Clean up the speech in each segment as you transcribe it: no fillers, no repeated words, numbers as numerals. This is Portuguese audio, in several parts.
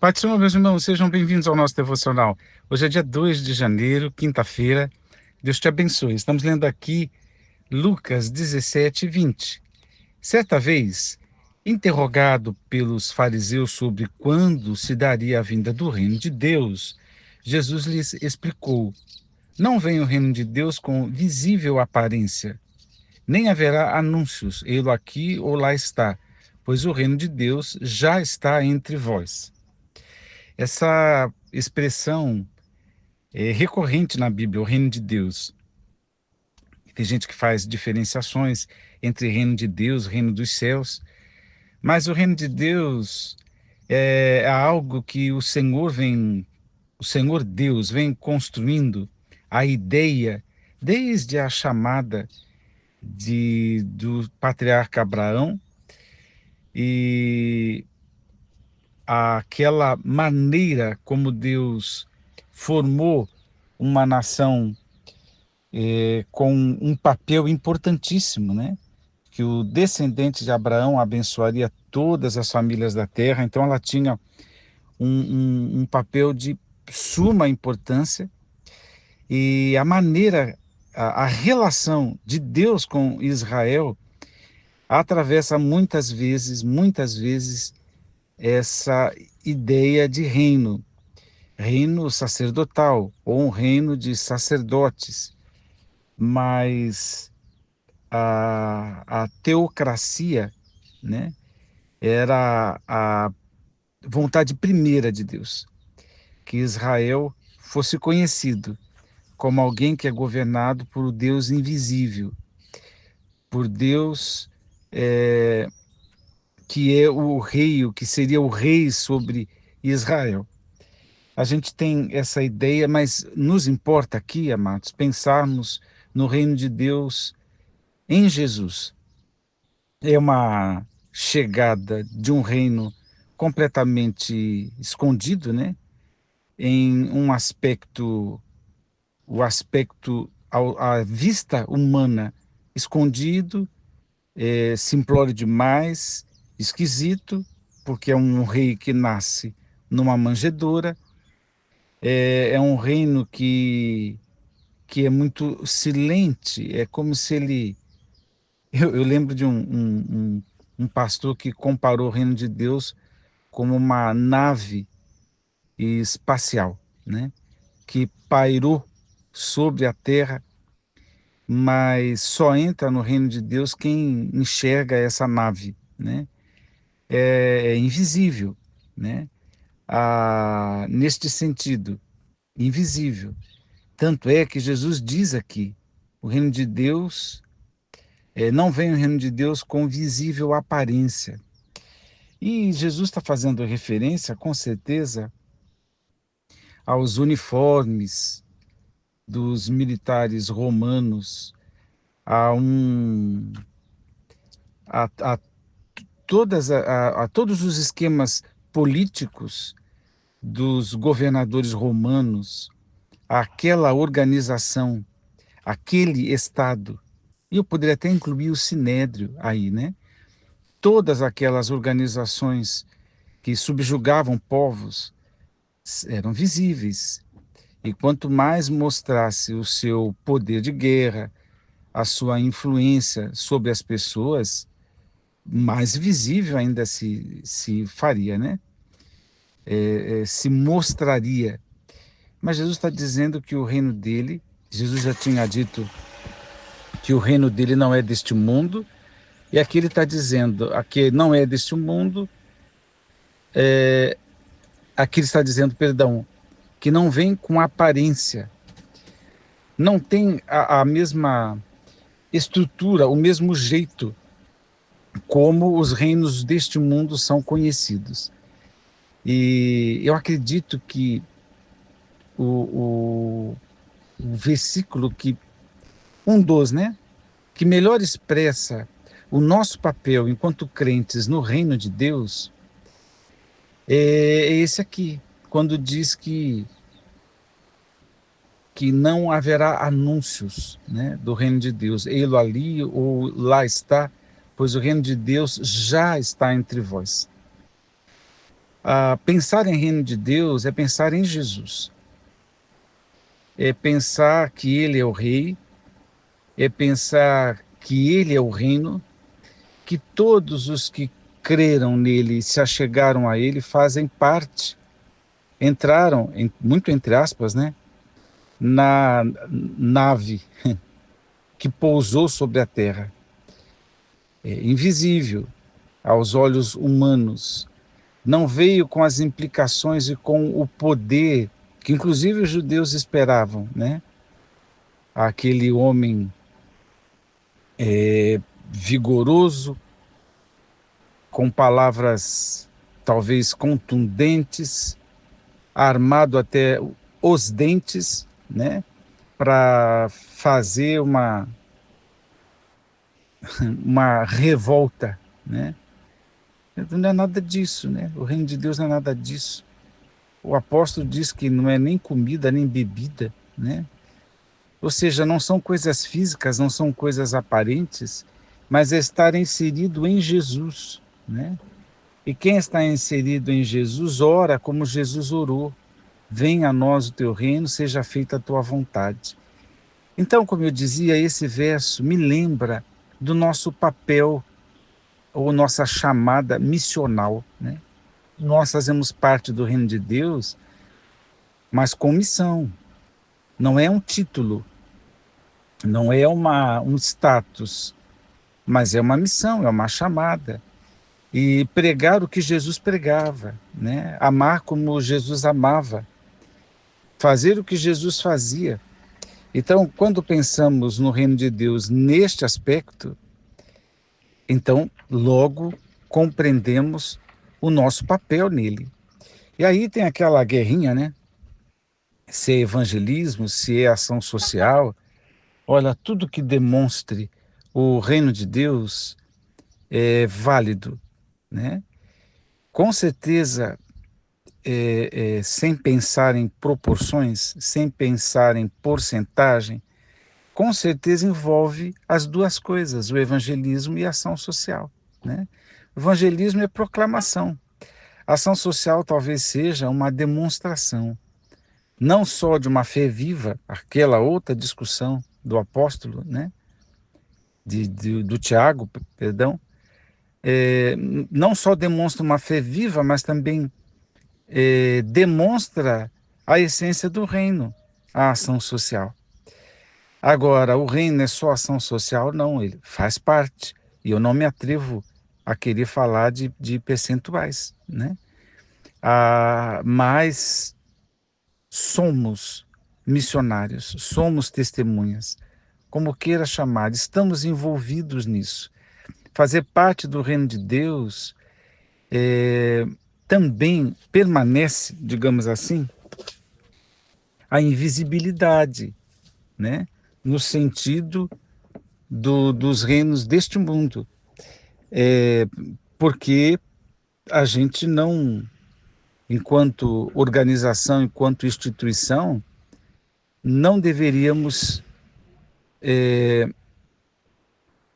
Pai do Senhor, meus irmãos, sejam bem-vindos ao nosso devocional. Hoje é dia 2 de janeiro, quinta-feira. Deus te abençoe. Estamos lendo aqui Lucas 17, 20. Certa vez, interrogado pelos fariseus sobre quando se daria a vinda do reino de Deus, Jesus lhes explicou: Não vem o reino de Deus com visível aparência, nem haverá anúncios, ele aqui ou lá está, pois o reino de Deus já está entre vós. Essa expressão é recorrente na Bíblia, o reino de Deus. Tem gente que faz diferenciações entre reino de Deus, reino dos céus, mas o reino de Deus é algo que o Senhor Deus vem construindo a ideia desde a chamada do patriarca Abraão e aquela maneira como Deus formou uma nação com um papel importantíssimo, né? Que o descendente de Abraão abençoaria todas as famílias da terra, então ela tinha um papel de suma importância, e a maneira, a relação de Deus com Israel atravessa muitas vezes, essa ideia de reino, reino sacerdotal, ou um reino de sacerdotes, mas a teocracia, né, era a vontade primeira de Deus, que Israel fosse conhecido como alguém que é governado por Deus invisível, por Deus é, que é o rei, o que seria o rei sobre Israel. A gente tem essa ideia, mas nos importa aqui, amados, pensarmos no reino de Deus em Jesus. É uma chegada de um reino completamente escondido, né? Em um aspecto, o aspecto à vista humana escondido, simplório demais, esquisito, porque é um rei que nasce numa manjedoura, é um reino que é muito silente, é como se ele. Eu lembro de um pastor que comparou o reino de Deus como uma nave espacial, né? Que pairou sobre a terra, mas só entra no reino de Deus quem enxerga essa nave, né? É invisível, né? Neste sentido, invisível. Tanto é que Jesus diz aqui, o reino de Deus, não vem o reino de Deus com visível aparência. E Jesus está fazendo referência, com certeza, aos uniformes dos militares romanos, a, um, a a todos os esquemas políticos dos governadores romanos, aquela organização, aquele Estado. E eu poderia até incluir o Sinédrio aí, né? Todas aquelas organizações que subjugavam povos eram visíveis. E quanto mais mostrasse o seu poder de guerra, a sua influência sobre as pessoas, mais visível ainda se faria, né? Se mostraria. Mas Jesus está dizendo que o reino dele, Jesus já tinha dito que o reino dele não é deste mundo, e aqui ele está dizendo, aqui não é deste mundo, aqui ele está dizendo, perdão, que não vem com aparência, não tem a mesma estrutura, o mesmo jeito como os reinos deste mundo são conhecidos. E eu acredito que o, o versículo que, um dos, né, que melhor expressa o nosso papel enquanto crentes no reino de Deus é esse aqui, quando diz que não haverá anúncios, né, do reino de Deus. Ele ali ou lá está, pois o reino de Deus já está entre vós. Pensar em reino de Deus é pensar em Jesus, é pensar que Ele é o Rei, é pensar que Ele é o reino, que todos os que creram nele e se achegaram a Ele fazem parte, entraram, muito entre aspas, né, na nave que pousou sobre a terra, invisível aos olhos humanos, não veio com as implicações e com o poder que inclusive os judeus esperavam, né? Aquele homem vigoroso, com palavras talvez contundentes, armado até os dentes, né? Para fazer uma revolta, né? Não é nada disso, né? O reino de Deus não é nada disso. O apóstolo diz que não é nem comida nem bebida, né? Ou seja, não são coisas físicas, não são coisas aparentes, mas é estar inserido em Jesus, né? E quem está inserido em Jesus ora como Jesus orou: venha a nós o teu reino, seja feita a tua vontade. Então, como eu dizia, esse verso me lembra do nosso papel ou nossa chamada missional, né? Nós fazemos parte do reino de Deus, mas com missão. Não é um título, não é um status, mas é uma missão, é uma chamada. E pregar o que Jesus pregava, né? Amar como Jesus amava, fazer o que Jesus fazia. Então, quando pensamos no reino de Deus neste aspecto, então logo compreendemos o nosso papel nele. E aí tem aquela guerrinha, né? Se é evangelismo, se é ação social. Olha, tudo que demonstre o reino de Deus é válido, né? Com certeza, sem pensar em proporções, sem pensar em porcentagem, com certeza envolve as duas coisas, o evangelismo e a ação social, né? O evangelismo é proclamação. A ação social talvez seja uma demonstração, não só de uma fé viva, aquela outra discussão do apóstolo, né? Do Tiago, perdão, é, não só demonstra uma fé viva, mas também demonstra a essência do reino, a ação social. Agora, o reino é só ação social? Não, ele faz parte. E eu não me atrevo a querer falar de percentuais, né? Mas somos missionários, somos testemunhas, como queira chamar, estamos envolvidos nisso. Fazer parte do reino de Deus também permanece, digamos assim, a invisibilidade, né? No sentido dos reinos deste mundo. Porque a gente não, enquanto organização, enquanto instituição, não deveríamos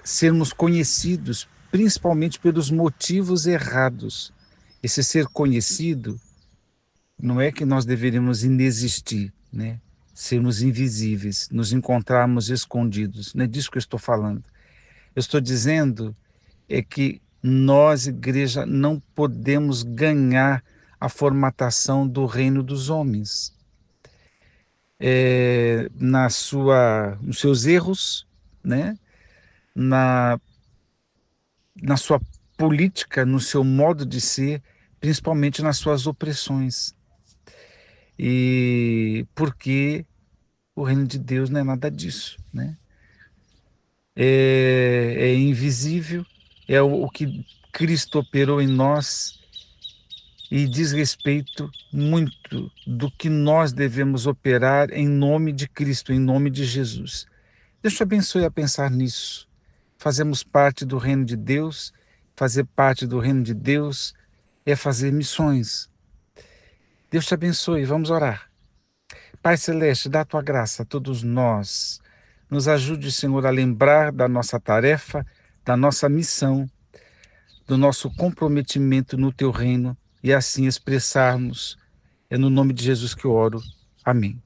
sermos conhecidos, principalmente pelos motivos errados. Esse ser conhecido não é que nós deveríamos inexistir, né? Sermos invisíveis, nos encontrarmos escondidos. Não é disso que eu estou falando. Eu estou dizendo que nós, igreja, não podemos ganhar a formatação do reino dos homens. Nos seus erros, né? na, na sua política, no seu modo de ser, principalmente nas suas opressões. E porque o reino de Deus não é nada disso, né? É invisível, é o que Cristo operou em nós e diz respeito muito do que nós devemos operar em nome de Cristo, em nome de Jesus. Deus te abençoe a pensar nisso. Fazemos parte do reino de Deus, fazer parte do reino de Deus é fazer missões. Deus te abençoe, vamos orar. Pai Celeste, dá a tua graça a todos nós. Nos ajude, Senhor, a lembrar da nossa tarefa, da nossa missão, do nosso comprometimento no teu reino. e assim expressarmos. É no nome de Jesus que eu oro. Amém.